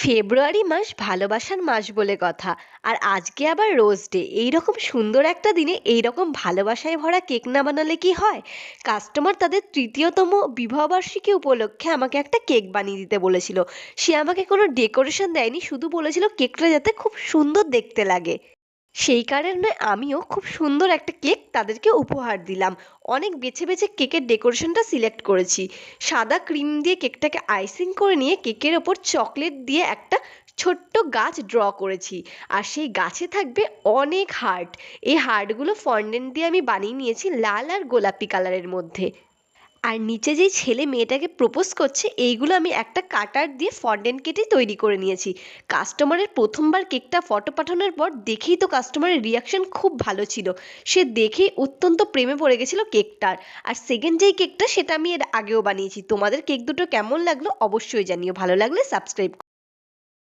ফেব্রুয়ারি মাস ভালোবাসার মাস বলে কথা। আর আজকে আবার রোজ ডে। এইরকম সুন্দর একটা দিনে এইরকম ভালোবাসায় ভরা কেক না বানালে কি হয়? কাস্টমার তাদের তৃতীয়তম বিবাহবার্ষিকী উপলক্ষে আমাকে একটা কেক বানিয়ে দিতে বলেছিল। সে আমাকে কোনো ডেকোরেশন দেয়নি, শুধু বলেছিল কেকটা যাতে খুব সুন্দর দেখতে লাগে। সেই কারণে আমিও খুব সুন্দর একটা কেক তাদেরকে উপহার দিলাম। অনেক বেছে বেছে কেকের ডেকোরেশনটা সিলেক্ট করেছি। সাদা ক্রিম দিয়ে কেকটাকে আইসিং করে নিয়ে কেকের ওপর চকলেট দিয়ে একটা ছোট্ট গাছ ড্র করেছি। আর সেই গাছে থাকবে অনেক হার্ট। এই হার্টগুলো ফন্ডেন্ট দিয়ে আমি বানিয়ে নিয়েছি লাল আর গোলাপি কালারের মধ্যে। আর নিচে যেই ছেলে মেয়েটাকে প্রপোজ করছে এইগুলো আমি একটা কাটার দিয়ে ফন্ডেন্ট কেটে তৈরি করে নিয়েছি। কাস্টমারের প্রথমবার কেকটা ফটো পাঠানোর পর দেখেই তো কাস্টমারের রিয়াকশন খুব ভালো ছিল। সে দেখেই অত্যন্ত প্রেমে পড়ে গেছিল কেকটার। আর সেকেন্ড যেই কেকটা সেটা আমি এর আগেও বানিয়েছি। তোমাদের কেক দুটো কেমন লাগলো অবশ্যই জানিও, ভালো লাগলে সাবস্ক্রাইব